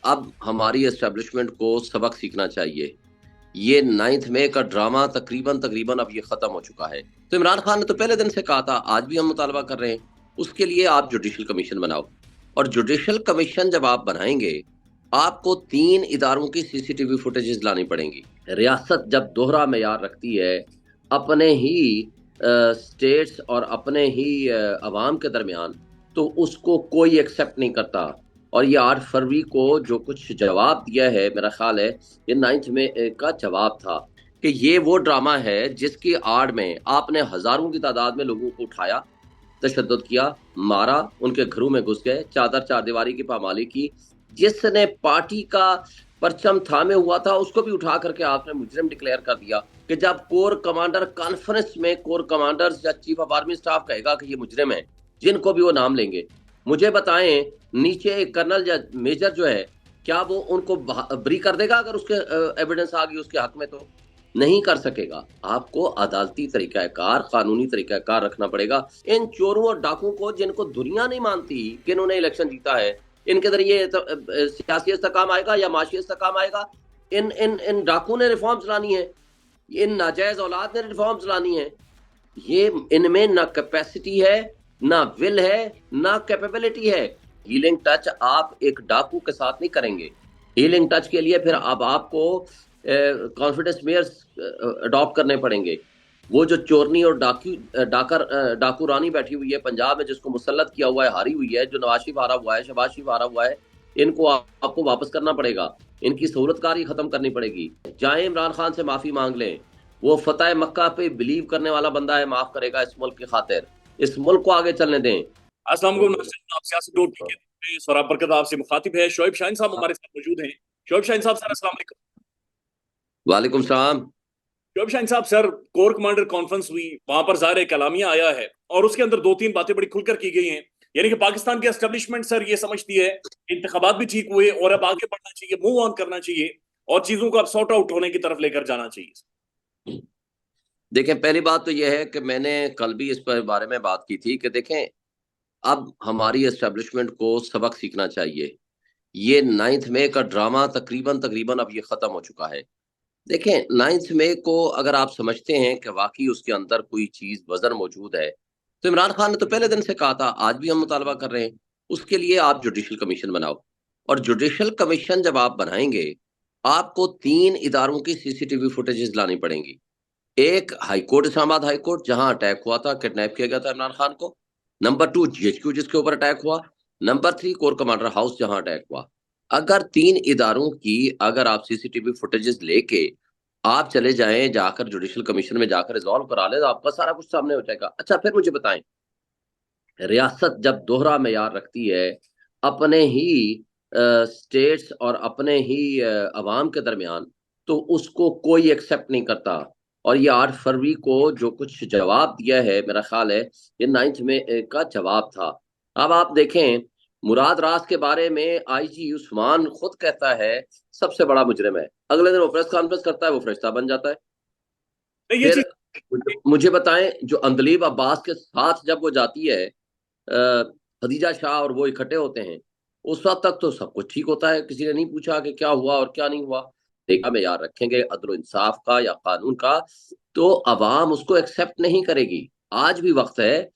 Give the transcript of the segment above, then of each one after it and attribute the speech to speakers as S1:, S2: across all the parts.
S1: अब हमारी एस्टेब्लिशमेंट को सबक सीखना चाहिए। ये 9 मई का ड्रामा तकरीबन तकरीबन अब ये खत्म हो चुका है। तो इमरान खान ने तो पहले दिन से कहा था, आज भी हम मुतालबा कर रहे हैं, उसके लिए आप जुडिशल कमीशन बनाओ। और जुडिशल कमीशन जब आप बनाएंगे, आपको 3 इदारों की सीसीटीवी फुटेजेस लानी पड़ेंगी। रियासत जब दोहरा मेयार रखती है अपने ही स्टेट्स और अपने ही अवाम के दरमियान, तो उसको कोई एक्सेप्ट नहीं करता। और ये 8 फरवरी को जो कुछ जवाब दिया है, मेरा ख्याल है ये 9 मई का जवाब था कि ये वो ड्रामा है जिसकी आड़ में आपने हजारों की तादाद में लोगों को उठाया, तशद्दुद किया, मारा, उनके घरों में घुस गए, चादर चारदीवारी की पामाली की। जिसने पार्टी का परचम थामे हुआ था उसको भी उठा करके आपने मुजरिम डिक्लेयर कर दिया कि जब कोर कमांडर कॉन्फ्रेंस में कोर कमांडर्स या चीफ ऑफ आर्मी स्टाफ कहेगा कि ये मुजरिम है, जिनको भी वो नाम लेंगे, मुझे बताएं नीचे कर्नल या मेजर जो है, क्या वो उनको ब्री कर देगा अगर उसके एविडेंस आ गई उसके हक में? तो नहीं कर सकेगा। आपको अदालती तरीकाकार, कानूनी तरीकाकार रखना पड़ेगा। इन चोरों और डाकुओं को, जिनको दुनिया नहीं मानती कि इन्होंने इलेक्शन जीता है, इनके जरिए सियासी इस्तेकाम आएगा या माशी इस्तेकाम आएगा? इन इन इन डाकुओं ने रिफॉर्म्स लानी है, इन नाजायज औलाद ने रिफॉर्म्स लानी है। ये इनमें ना कैपेसिटी है, ना विल है, ना कैपेबिलिटी है। हीलिंग टच आप एक डाकू के साथ नहीं करेंगे। हीलिंग टच के लिए फिर अब आपको कॉन्फिडेंस मेयर्स अडॉप्ट करने पड़ेंगे। वो जो चोरनी और डाकू रानी बैठी हुई है पंजाब में, जिसको मुसल्लत किया हुआ है, हारी हुई है, जो नवाज शरीफ हारा हुआ है, शहबाज शरीफ हारा हुआ है, इनको आपको वापस करना पड़ेगा। इनकी सहूलतकारी खत्म करनी पड़ेगी। जाए इमरान खान से माफी मांग लें, वो फतेह मक्का पे बिलीव करने वाला बंदा है, माफ करेगा इस मुल्क की खातिर। इस मुल्क को आगे चलने दें।
S2: अस्सलाम वालेकुम नाज़रीन, आप सियासी डॉट पी के सौरभ बरकत आपसे मुखातिब है। शोएब शाहीन साहब हमारे साथ मौजूद हैं। शोएब शाहीन साहब सर, अस्सलाम वालेकुम।
S1: वालेकुम सलाम।
S2: शोएब शाहीन साहब सर, कोर कमांडर कॉन्फ्रेंस हुई, वहां पर ज़ाहिर कलामिया आया है और उसके अंदर दो तीन बातें बड़ी खुलकर की गई हैं। यानी कि पाकिस्तान की एस्टेब्लिशमेंट सर ये समझती है इंतखाबात भी ठीक हुए और अब आगे बढ़ना चाहिए, मूव ऑन करना चाहिए और चीजों को अब सॉर्ट आउट होने की तरफ लेकर जाना चाहिए।
S1: देखें, पहली बात तो यह है कि मैंने कल भी इस पर बारे में बात की थी कि देखें, अब हमारी एस्टेब्लिशमेंट को सबक सीखना चाहिए। ये 9 मई का ड्रामा तकरीबन तकरीबन अब ये खत्म हो चुका है। देखें, 9 मई को अगर आप समझते हैं कि वाकई उसके अंदर कोई चीज वजन मौजूद है, तो इमरान खान ने तो पहले दिन से कहा था, आज भी हम मुतालबा कर रहे हैं, उसके लिए आप जुडिशल कमीशन बनाओ। और जुडिशल कमीशन जब आप बनाएंगे, आपको 3 इदारों की सीसीटीवी फुटेजेस लानी पड़ेंगी। एक हाईकोर्ट, इस्लामाबाद हाईकोर्ट, जहां अटैक हुआ था, किडनैप किया गया था इमरान खान को। नंबर 2 जीएचक्यू, जिसके ऊपर अटैक हुआ। नंबर 3 कोर कमांडर हाउस, जहां अटैक हुआ। अगर 3 इदारों की अगर आप सीसीटीवी फुटेजेस लेके आप चले जाएं, जाकर जुडिशल कमीशन में जाकर रिजॉल्व करा ले, तो आपका सारा कुछ सामने हो जाएगा। अच्छा, फिर मुझे बताएं, रियासत जब दोहरा मेयार रखती है अपने ही स्टेट्स और अपने ही अवाम के दरमियान, तो उसको कोई एक्सेप्ट नहीं करता। और ये 8 फरवरी को जो कुछ जवाब दिया है, मेरा ख्याल है ये 9 मई का जवाब था। अब आप देखें, मुराद राज के बारे में आईजी उस्मान खुद कहता है सबसे बड़ा मुजरिम है। अगले दिन वो प्रेस कॉन्फ्रेंस करता है, वो फरिश्ता बन जाता है।
S2: नहीं, ये
S1: फिर
S2: चीज
S1: मुझे बताएं, जो अंदलीब अब्बास के साथ जब वो जाती है, खदीजा शाह और वो इकट्ठे होते हैं, उस वक्त तक तो सब कुछ ठीक होता है, किसी ने नहीं पूछा कि क्या हुआ और क्या नहीं हुआ। देखा में यार रखेंगे अदल इंसाफ का या कानून का, तो अवाम उसको एक्सेप्ट नहीं करेगी। आज भी वक्त है,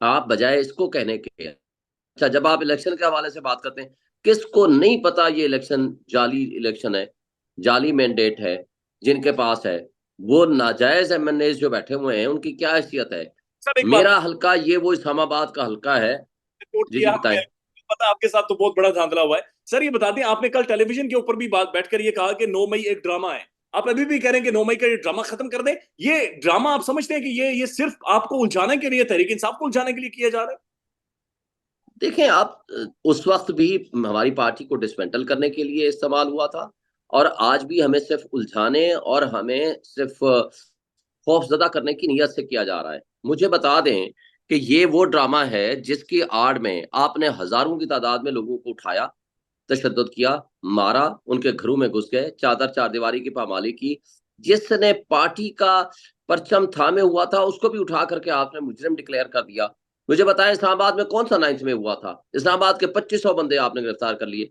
S1: आप बजाय इसको कहने के, अच्छा जब आप इलेक्शन के हवाले से बात करते हैं, किसको नहीं पता ये इलेक्शन जाली इलेक्शन है, जाली मैंडेट है जिनके पास है? वो नाजायज एमएनए जो बैठे हुए हैं, उनकी क्या हैसियत है?
S2: सर एक बात
S1: मेरा हलका ये वो इस्लामाबाद का हलका है।
S2: नोट
S1: जी
S2: किया
S1: जी
S2: हमने,
S1: बताएं।
S2: पता आपके साथ तो बहुत बड़ा धांधला हुआ है। सर ये बता दें, आपने कल टेलीविजन के ऊपर भी बात बैठकर ये कहा कि 9 मई एक ड्रामा है। आप अभी भी कह रहे हैं कि 9 मई का ये ड्रामा खत्म कर दें। ये ड्रामा आप समझते हैं कि ये सिर्फ आपको उलझाने के लिए, तहरीक इंसाफ को उलझाने के लिए किया जा रहा है?
S1: देखें आप, उस वक्त भी हमारी पार्टी को डिसमेंटल करने के लिए इस्तेमाल हुआ था, और आज भी हमें सिर्फ उलझाने और हमें सिर्फ खौफजदा करने की नीयत से किया जा रहा है। मुझे बता दें कि ये वो ड्रामा है जिसकी आड़ में आपने हजारों की तादाद में लोगों को उठाया, तशद्दुद किया, मारा, उनके घरों में घुस गए, चादर चारदीवारी की पामाली की। जिसने पार्टी का परचम थामे हुआ था उसको भी उठा करके आपने मुजरिम डिक्लेयर कर दिया। मुझे बताएं, इस्लामाबाद में कौन सा 9 में हुआ था? इस्लामाबाद के 2500 बंदे आपने गिरफ्तार कर लिए।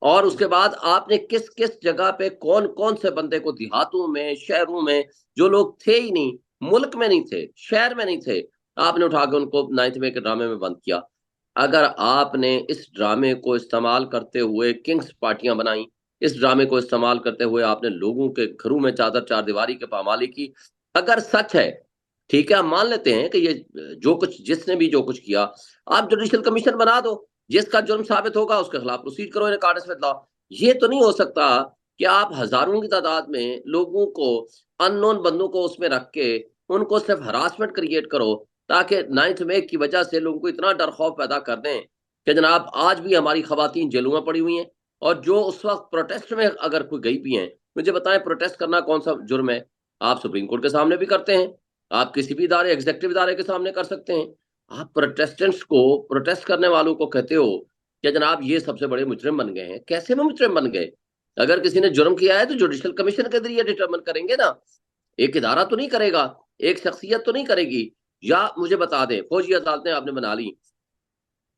S1: और उसके बाद आपने किस किस जगह पे कौन कौन से बंदे को, देहातों में, शहरों में, जो लोग थे ही नहीं, मुल्क में नहीं थे, शहर में नहीं थे, आपने उठा के उनको नाइन्थ में के ड्रामे में बंद किया। अगर आपने इस ड्रामे को इस्तेमाल करते हुए किंग्स पार्टियां बनाई, इस ड्रामे को इस्तेमाल करते हुए आपने लोगों के घरों में चादर चार दीवारी के पामाली की, अगर सच है, ठीक है, हम मान लेते हैं कि ये जो कुछ, जिसने भी जो कुछ किया, आप जुडिशियल कमीशन बना दो, जिसका जुर्म साबित होगा उसके खिलाफ प्रोसीड करो, इन्हें कागज में लाओ। ये तो नहीं हो सकता कि आप हजारों की तादाद में लोगों को, अननोन बंदों को उसमें रख के उनको सिर्फ हरासमेंट क्रिएट करो, ताकि नाइन्थ में की वजह से लोगों को इतना डर खौफ पैदा कर दें कि जनाब आज भी हमारी खवातीन जेलों में पड़ी हुई हैं। और जो उस वक्त प्रोटेस्ट में अगर कोई गई भी हैं, मुझे बताएं, प्रोटेस्ट करना कौन सा जुर्म है? आप सुप्रीम कोर्ट के सामने भी करते हैं, आप किसी भी इदारे, एग्जेक्टिव इदारे के सामने कर सकते हैं। आप प्रोटेस्टेंट्स को, प्रोटेस्ट करने वालों को कहते हो कि जनाब ये सबसे बड़े मुजरिम बन गए हैं। कैसे वो मुजरिम बन गए? अगर किसी ने जुर्म किया है तो जुडिशियल कमीशन के जरिए डिटर्मिन करेंगे ना, एक इदारा तो नहीं करेगा, एक शख्सियत तो नहीं करेगी। या मुझे बता दें, फौजी अदालतें आपने बना ली,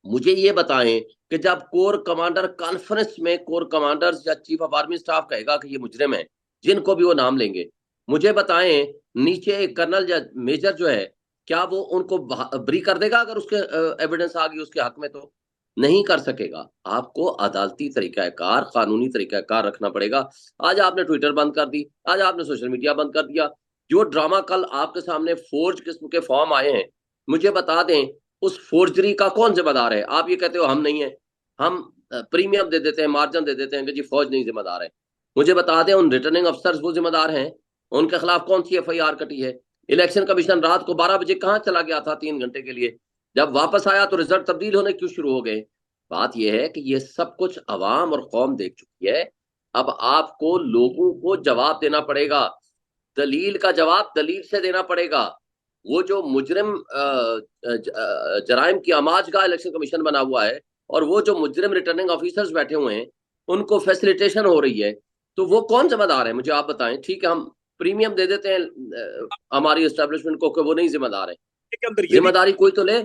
S1: मुझे ये बताएं कि जब कोर कमांडर कॉन्फ्रेंस में कोर कमांडर्स या चीफ ऑफ आर्मी स्टाफ कहेगा कि ये मुजरिम है, जिनको भी वो नाम लेंगे, मुझे बताएं नीचे एक कर्नल या मेजर जो है, क्या वो उनको ब्री कर देगा अगर उसके एविडेंस आ गई उसके हक में? तो नहीं कर सकेगा। आपको अदालती तरीकाकार, कानूनी तरीकाकार रखना पड़ेगा। आज आपने ट्विटर बंद कर दी, आज आपने सोशल मीडिया बंद कर दिया। जो ड्रामा कल आपके सामने फोर्ज किस्म के फॉर्म आए हैं, मुझे बता दें उस फोर्जरी का कौन जिम्मेदार है? आप ये कहते हो हम नहीं है, हम प्रीमियम दे देते हैं, मार्जिन दे देते हैं कि जी फौज नहीं जिम्मेदार है। मुझे बता दें उन रिटर्निंग अफसर्स वो जिम्मेदार हैं, उनके खिलाफ कौन सी एफआईआर कटी है? इलेक्शन कमीशन रात को 12 बजे कहाँ चला गया था 3 घंटे के लिए? जब वापस आया तो रिजल्ट तब्दील होने क्यों शुरू हो गए? बात यह है कि ये सब कुछ अवाम और कौम देख चुकी है। अब आपको लोगों को जवाब देना पड़ेगा, दलील का जवाब दलील से देना पड़ेगा। वो जो मुजरिम जराइम की आमाजगाह इलेक्शन कमीशन बना हुआ है, और वो जो मुजरिम रिटर्निंग ऑफिसर्स बैठे हुए हैं, उनको फैसिलिटेशन हो रही है, तो वो कौन जिम्मेदार है? मुझे आप बताएं। ठीक है, हम प्रीमियम दे देते हैं हमारी एस्टेब्लिशमेंट को कि वो नहीं जिम्मेदार है,
S2: के अंदर ये भी,
S1: जिम्मेदारी कोई तो ले।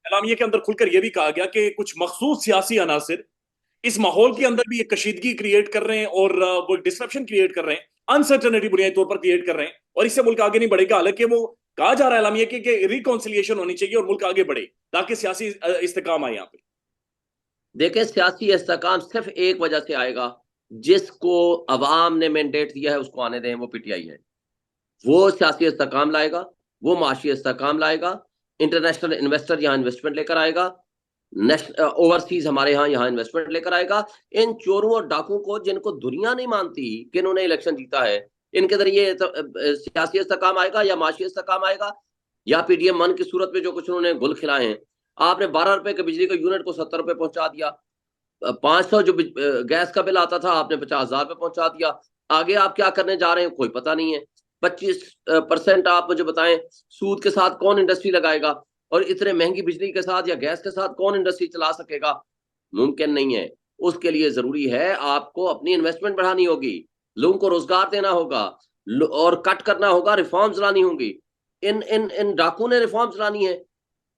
S2: एलामिया के अंदर खुलकर यह भी कहा गया कि कुछ मखसूस सियासी अनासिर इस माहौल के अंदर भी एक कशीदगी क्रिएट कर रहे हैं और वो डिसरप्शन क्रिएट कर रहे हैं, अनसर्टेनिटी बुनियादी तौर पर क्रिएट कर रहे हैं, और इससे मुल्क आगे नहीं बढ़ेगा। हालांकि वो कहा जा रहा है एलामिया कि रिकॉन्सिलिएशन होनी चाहिए और मुल्क आगे बढ़े ताकि सियासी इस्तेकाम आए यहाँ पे।
S1: देखें, सियासी इस्तेकाम सिर्फ एक वजह से आएगा, जिसको अवाम ने मैंडेट दिया है उसको आने दें, वो पीटीआई है। वो सियासी इस्तेकाम लाएगा, वो माशी इस्तेकाम लाएगा, इंटरनेशनल इन्वेस्टर यहाँ इन्वेस्टमेंट लेकर आएगा, ओवरसीज हमारे यहाँ इन्वेस्टमेंट लेकर आएगा। इन चोरों और डाकुओं को, जिनको दुनिया नहीं मानती कि इन्होंने इलेक्शन जीता है, इनके जरिए सियासी इस्तेकाम आएगा या माशी इस्तेकाम आएगा, या पीडीएम वन की सूरत में जो कुछ उन्होंने गुल खिलाए हैं। आपने 12 रुपए के बिजली के यूनिट को 70 रुपए पहुंचा दिया, 500 जो गैस का बिल आता था आपने 50,000 पे पहुंचा दिया। आगे आप क्या करने जा रहे हैं कोई पता नहीं है। 25% आप मुझे बताएं, सूद के साथ कौन इंडस्ट्री लगाएगा? और इतने महंगी बिजली के साथ या गैस के साथ कौन इंडस्ट्री चला सकेगा? मुमकिन नहीं है। उसके लिए जरूरी है आपको अपनी इन्वेस्टमेंट बढ़ानी होगी, लोगों को रोजगार देना होगा, और कट करना होगा, रिफॉर्म्स लानी होंगी। इन इन इन डाकू ने रिफॉर्म्स लानी है,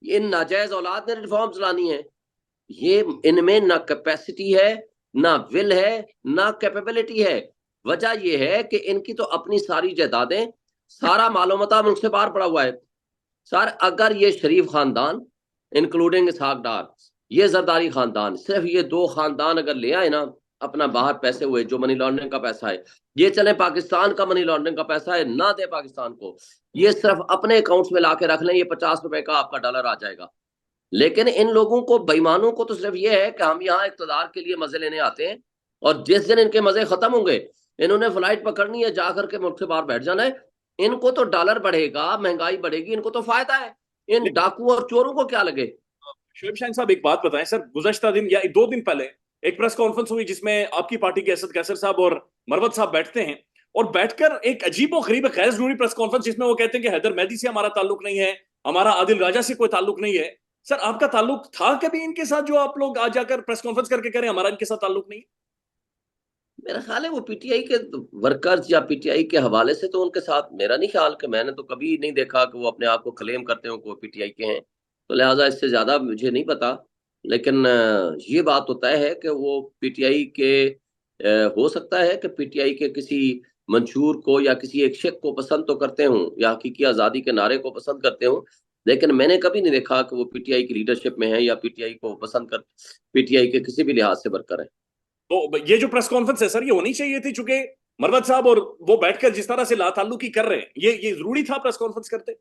S1: इन नाजायज औलाद ने रिफॉर्म्स लानी है। ये इनमें ना कैपेसिटी है, ना विल है, ना कैपेबिलिटी है। वजह यह है कि इनकी तो अपनी सारी जायदादें, सारा मालूमता मुल्क से बाहर पड़ा हुआ है। सर, अगर ये शरीफ खानदान, इंक्लूडिंग इसहाक डार, ये जरदारी खानदान, सिर्फ ये दो खानदान अगर ले आए ना अपना बाहर पैसे हुए, जो मनी लॉन्ड्रिंग का पैसा है, ये चले पाकिस्तान का मनी लॉन्ड्रिंग का पैसा है ना दे पाकिस्तान को, ये सिर्फ अपने अकाउंट्स में ला के रख लें, ये 50 रुपए का आपका डॉलर आ जाएगा। लेकिन इन लोगों को, बेईमानों को तो सिर्फ ये है कि हम यहाँ इक़्तिदार के लिए मजे लेने आते हैं, और जिस दिन इनके मजे खत्म होंगे, इन्होंने फ्लाइट पकड़नी है, जाकर के मुल्क से बाहर बैठ जाना है। इनको तो डॉलर बढ़ेगा, महंगाई बढ़ेगी, इनको तो फायदा है। इन डाकू और चोरों को क्या लगे?
S2: शोएब शाहीन साहब, एक बात बताएं सर, गुज़श्ता दिन या 2 दिन पहले एक प्रेस कॉन्फ्रेंस हुई जिसमें आपकी पार्टी के असद कैसर साहब और मरवत साहब बैठते हैं, और बैठकर एक अजीब और गरीब गैर जरूरी प्रेस कॉन्फ्रेंस जिसमें वो कहते हैं कि हैदर मेहदी से हमारा ताल्लुक नहीं है, हमारा आदिल राजा से कोई ताल्लुक नहीं है। सर, आपका ताल्लुक था कभी इनके साथ, जो आप लोग आज जाकर प्रेस कॉन्फ्रेंस करके कह रहे हैं हमारा इनके साथ ताल्लुक नहीं?
S1: मेरा ख्याल है वो पीटीआई के वर्कर्स या पीटीआई के हवाले से तो उनके साथ, मेरा नहीं ख्याल कि मैंने तो कभी नहीं देखा कि वो अपने आप को क्लेम करते हो कि वो पीटीआई के हैं, तो लिहाजा इससे ज्यादा मुझे नहीं पता। लेकिन ये बात तो तय है कि वो पीटीआई के हो सकता है कि पीटीआई के किसी मंशूर को या किसी एक शेख को पसंद तो करते हूँ या हकीकी आज़ादी के नारे को पसंद करते हूँ, लेकिन मैंने कभी नहीं देखा कि वो पीटीआई की लीडरशिप में है या पीटीआई को पसंद कर पीटीआई के किसी भी लिहाज से बरकर है।
S2: तो ये जो प्रेस कॉन्फ्रेंस है सर, ये होनी चाहिए थी, चूंकि मरवत साहब और वो बैठकर जिस तरह से लाताल्लुकी कर रहे हैं, ये जरूरी था प्रेस कॉन्फ्रेंस करते?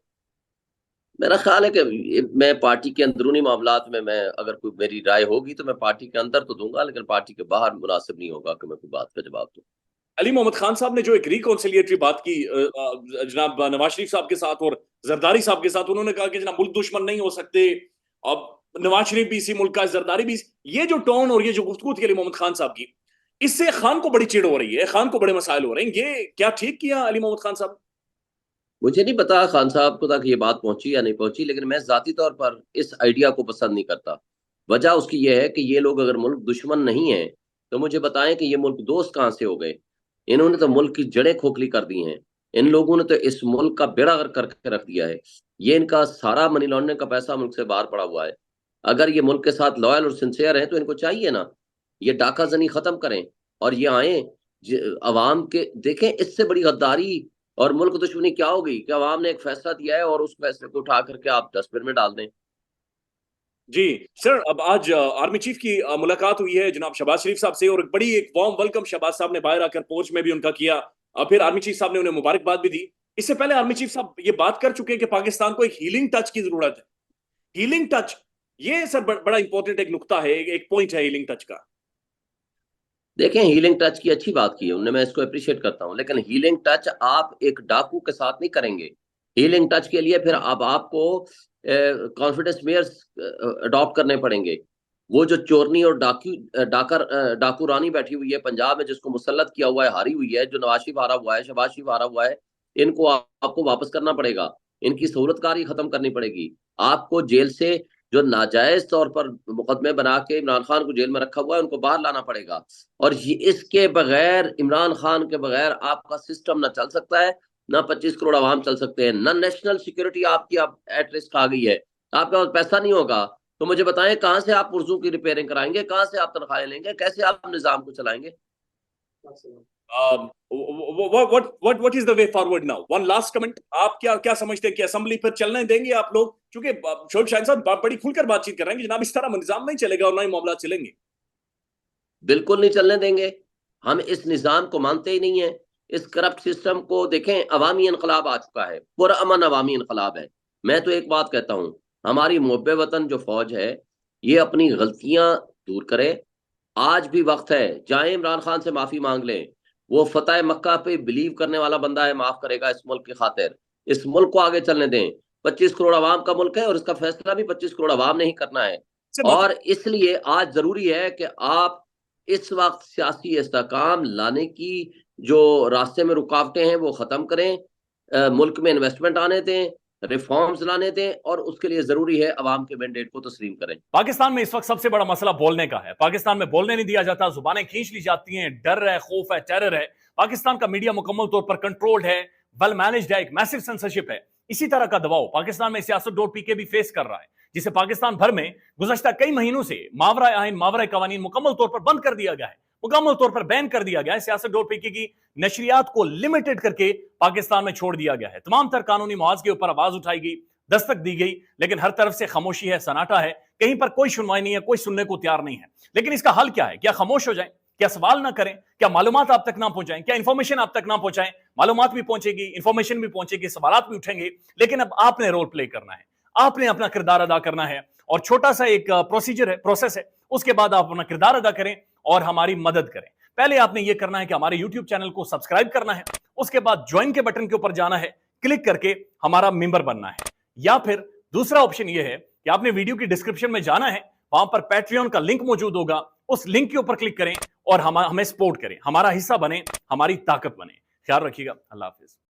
S1: मेरा ख्याल है कि मैं पार्टी के अंदरूनी मामलात में मैं अगर कोई मेरी राय होगी तो मैं पार्टी के अंदर तो दूंगा, लेकिन पार्टी के बाहर मुनासिब नहीं होगा कि मैं कोई बात का जवाब दूं।
S2: अली मोहम्मद खान साहब ने जो एक रिकॉन्सिलिएटरी बात की जनाब नवाज शरीफ साहब के साथ और जरदारी साहब के साथ, उन्होंने कहा कि जनाब मुल्क दुश्मन नहीं हो सकते, अब नवाज शरीफ भी इसी मुल्क का, जरदारी भी। ये जो टोन और ये जो गुफ्तगू थी अली मोहम्मद खान साहब की, इससे खान को बड़ी चिढ़ हो रही है, खान को बड़े मसाइल हो रहे हैं। ये क्या ठीक किया अली मोहम्मद खान साहब?
S1: मुझे नहीं पता खान साहब को तक ये बात पहुंची या नहीं पहुंची, लेकिन मैं जाती तौर पर इस आइडिया को पसंद नहीं करता। वजह उसकी यह है कि ये लोग अगर मुल्क दुश्मन नहीं है तो मुझे बताएं कि ये मुल्क दोस्त कहाँ से हो गए। इन्होंने तो मुल्क की जड़ें खोखली कर दी हैं। इन लोगों ने तो इस मुल्क का बेड़ा गर्क करके रख दिया है। ये इनका सारा मनी लॉन्ड्रिंग का पैसा मुल्क से बाहर पड़ा हुआ है। अगर ये मुल्क के साथ लॉयल और सिंसियर हैं तो इनको चाहिए ना, ये डाका जनी खत्म करें और ये आए अवाम के देखें। इससे बड़ी गद्दारी और मुल्क दुश्मनी क्या होगी कि अवाम ने एक फैसला दिया है और उस फैसले को उठा करके आप डस्टबिन में डाल दें।
S2: जी सर, अब आज आर्मी चीफ की मुलाकात हुई है जनाब शहबाज शरीफ साहब से, और एक वार्म वेलकम शहबाज साहब ने बाहर आकर पोर्च में भी उनका किया। फिर आर्मी चीफ साहब ने उन्हें मुबारकबाद भी दी। इससे पहले आर्मी चीफ साहब ये बात कर चुके हैं कि पाकिस्तान को एक हीलिंग टच की जरूरत है। हीलिंग टच, ये सर बड़ा इंपॉर्टेंट एक नुक्ता है, एक पॉइंट है हीलिंग टच का।
S1: देखें, हीलिंग टच की अच्छी बात की है उन्होंने, मैं इसको अप्रिशिएट करता हूं, लेकिन हीलिंग टच आप एक डाकू के साथ नहीं करेंगे। हीलिंग टच के लिए फिर अब आपको कॉन्फिडेंस मेयर्स अडॉप्ट करने पड़ेंगे। वो जो चोरनी और डाकू रानी बैठी हुई है पंजाब में, जिसको मुसल्लत किया हुआ है, हारी हुई है, जो नवाज शरीफ हारा हुआ है, शहबाज शरीफ हारा हुआ है, इनको आपको वापस करना पड़ेगा। इनकी सहूलतकारी खत्म करनी पड़ेगी। आपको जेल से जो नाजायज तौर पर मुकदमे बना के इमरान खान को जेल में रखा हुआ है उनको बाहर लाना पड़ेगा। और ये इसके बगैर, इमरान खान के बगैर आपका सिस्टम ना चल सकता है, ना 25 करोड़ आवाम चल सकते हैं, ना नेशनल सिक्योरिटी आपकी अब एट रिस्क आ गई है। आपके पास पैसा नहीं होगा तो मुझे बताएं कहां से आप पुर्जों की रिपेयरिंग कराएंगे, कहां से आप तनख्वाहें लेंगे, कैसे आप निजाम को चलाएंगे?
S2: What is the way forward now? One last comment, आप क्या समझते हैं कि असेंबली पर चलने देंगे आप लोग? क्योंकि शोएब शाहीन साहब बड़ी खुलकर बातचीत कर रहे हैं कि जनाब इस तरह निजाम नहीं चलेगा और ना ही मामला चलेंगे।
S1: बिल्कुल नहीं चलने देंगे। हम इस निज़ाम को मानते ही नहीं है। इस करप्ट सिस्टम को देखें, अवामी इनकलाब आ चुका है, पूरा अमन अवामी इनकलाब है। मैं तो एक बात कहता हूँ, हमारी मुहब्बे वतन जो फौज है ये अपनी गलतियां दूर करे। आज भी वक्त है, जाए इमरान खान से माफी मांग लें। वो फतेह मक्का पे बिलीव करने वाला बंदा है, माफ करेगा इस मुल्क की खातिर। इस मुल्क को आगे चलने दें। 25 करोड़ आवाम का मुल्क है और इसका फैसला भी 25 करोड़ आवाम ने ही करना है। और इसलिए आज जरूरी है कि आप इस वक्त सियासी इस्तेहकाम लाने की जो रास्ते में रुकावटें हैं वो खत्म करें, मुल्क में इन्वेस्टमेंट आने दें, रिफॉर्म्स लाने दें, और उसके लिए जरूरी है अवाम के मैंडेट को तस्लीम करें।
S2: पाकिस्तान में इस वक्त सबसे बड़ा मसला बोलने का है। पाकिस्तान में बोलने नहीं दिया जाता, जुबानें खींच ली जाती हैं, डर है, खौफ है, टेरर है। पाकिस्तान का मीडिया मुकम्मल तौर पर कंट्रोल्ड है, वेल मैनेज्ड है, एक मैसिव सेंसरशिप है। इसी तरह का दबाव पाकिस्तान में सियासत.pk भी फेस कर रहा है, जिसे पाकिस्तान भर में गुज़श्ता कई महीनों से मावरा आइन, मावरा कवानीन मुकम्मल तौर पर बंद कर दिया गया है, मुकम्मल तौर पर बैन कर दिया गया है। सियासत.pk की नशरियात को लिमिटेड करके पाकिस्तान में छोड़ दिया गया है। तमाम तर कानूनी मुआवजे के ऊपर आवाज उठाई गई, दस्तक दी गई, लेकिन हर तरफ से खामोशी है, सन्नाटा है। कहीं पर कोई सुनवाई नहीं है, कोई सुनने को तैयार नहीं है। लेकिन इसका हल क्या है? क्या खामोश हो जाएं? क्या सवाल ना करें? क्या मालूमात आप तक ना पहुंचाएं? क्या इंफॉर्मेशन आप तक ना पहुंचाएं? मालूमात भी पहुंचेगी, इंफॉर्मेशन भी पहुंचेगी, सवालात भी उठेंगे, लेकिन अब आपने रोल प्ले करना है, आपने अपना किरदार अदा करना है। और छोटा सा एक प्रोसीजर है, प्रोसेस है, उसके बाद आप अपना किरदार अदा करें और हमारी मदद करें। पहले आपने यह करना है कि हमारे यूट्यूब चैनल को सब्सक्राइब करना है, उसके बाद ज्वाइन के बटन के ऊपर जाना है, क्लिक करके हमारा मेंबर बनना है। या फिर दूसरा ऑप्शन यह है कि आपने वीडियो की डिस्क्रिप्शन में जाना है, वहां पर पैट्रियन का लिंक मौजूद होगा, उस लिंक के ऊपर क्लिक करें और हमें सपोर्ट करें, हमारा हिस्सा बने, हमारी ताकत बने। ख्याल रखिएगा। अल्लाह हाफिज।